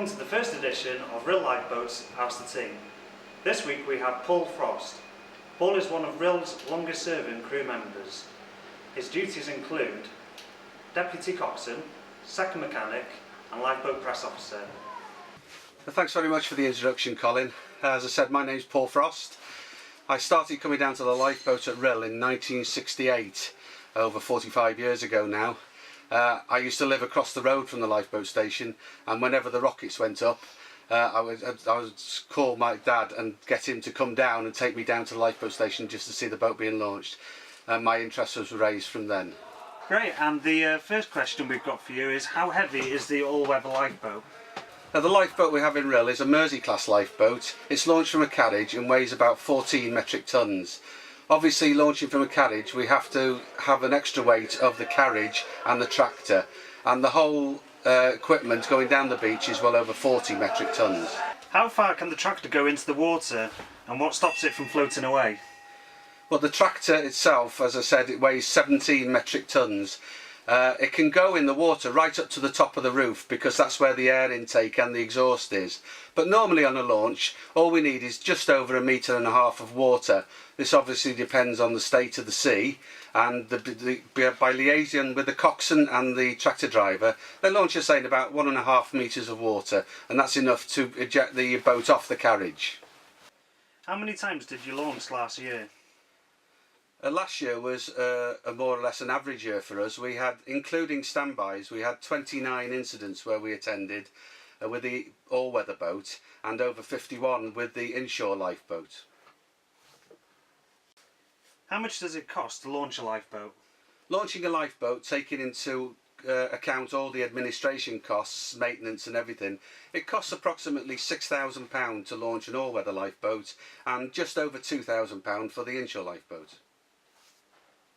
Welcome to the first edition of Rhyl Lifeboat's Ask the Team. This week we have Paul Frost. Paul is one of Rhyl's longest serving crew members. His duties include Deputy Coxswain, Second Mechanic and Lifeboat Press Officer. Thanks very much for the introduction, Colin. As I said, my name's Paul Frost. I started coming down to the lifeboat at Rhyl in 1968, over 45 years ago now. I used to live across the road from the lifeboat station, and whenever the rockets went up, I would call my dad and get him to come down and take me down to the lifeboat station just to see the boat being launched. And my interest was raised from then. Great, and the first question we've got for you is, how heavy is the all-weather lifeboat? Now, the lifeboat we have in Rhyl is a Mersey class lifeboat. It's launched from a carriage and weighs about 14 metric tonnes. Obviously, launching from a carriage, we have to have an extra weight of the carriage and the tractor, and the whole equipment going down the beach is well over 40 metric tonnes. How far can the tractor go into the water, and what stops it from floating away? Well, the tractor itself, as I said, it weighs 17 metric tonnes. It can go in the water right up to the top of the roof because that's where the air intake and the exhaust is. But normally on a launch, all we need is just over 1.5 metres of water. This obviously depends on the state of the sea, and by liaison with the coxswain and the tractor driver, they launch us in about 1.5 metres of water, and that's enough to eject the boat off the carriage. How many times did you launch last year? Last year was a more or less an average year for us. We had, including standbys, we had 29 incidents where we attended with the all-weather boat, and over 51 with the inshore lifeboat. How much does it cost to launch a lifeboat? Launching a lifeboat, taking into account all the administration costs, maintenance and everything, it costs approximately £6,000 to launch an all-weather lifeboat and just over £2,000 for the inshore lifeboat.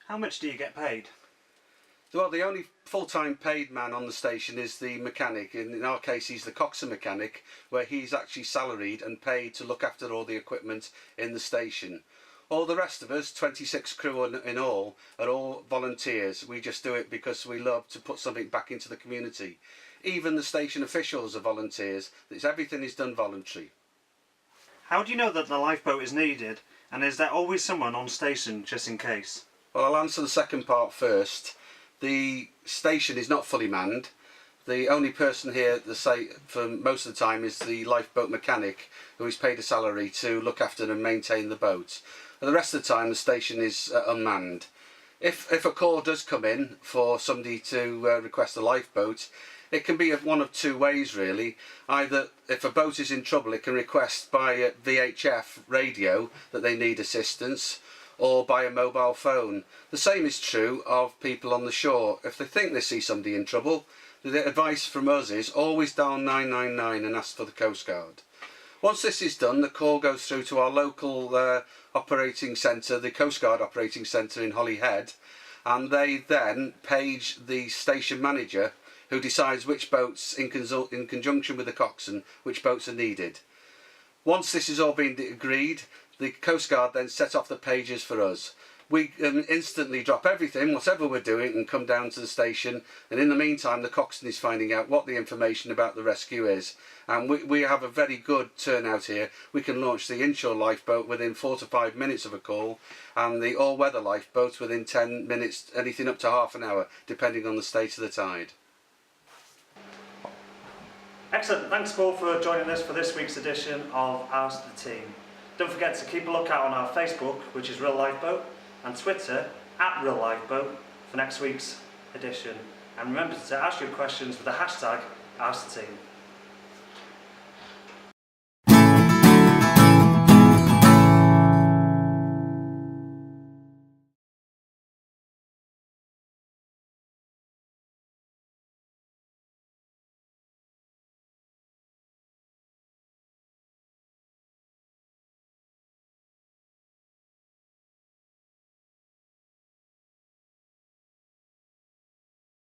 How much do you get paid? Well, the only full-time paid man on the station is the mechanic. In our case, he's the coxswain mechanic, where he's actually salaried and paid to look after all the equipment in the station. All the rest of us, 26 crew in all, are all volunteers. We just do it because we love to put something back into the community. Even the station officials are volunteers. Everything is done voluntary. How do you know that the lifeboat is needed, and is there always someone on station just in case? Well, I'll answer the second part first. The station is not fully manned. The only person here for most of the time is the lifeboat mechanic, who is paid a salary to look after and maintain the boat. And the rest of the time the station is unmanned. If a call does come in for somebody to request a lifeboat, it can be one of two ways really. Either if a boat is in trouble, it can request by VHF radio that they need assistance, or by a mobile phone. The same is true of people on the shore. If they think they see somebody in trouble, the advice from us is always dial 999 and ask for the Coast Guard. Once this is done, the call goes through to our local operating centre, the Coast Guard operating centre in Holyhead, and they then page the station manager, who decides which boats, in conjunction with the coxswain, which boats are needed. Once this has all been agreed, the Coast Guard then set off the pages for us. We instantly drop everything, whatever we're doing, and come down to the station, and in the meantime the coxswain is finding out what the information about the rescue is, and we have a very good turnout here. We can launch the inshore lifeboat within 4 to 5 minutes of a call, and the all-weather lifeboat within 10 minutes, anything up to half an hour, depending on the state of the tide. Excellent, thanks Paul for joining us for this week's edition of Ask the Team. Don't forget to keep a lookout on our Facebook, which is Rhyl Lifeboat, and Twitter @Rhyl Lifeboat for next week's edition. And remember to ask your questions with the hashtag Ask the Team.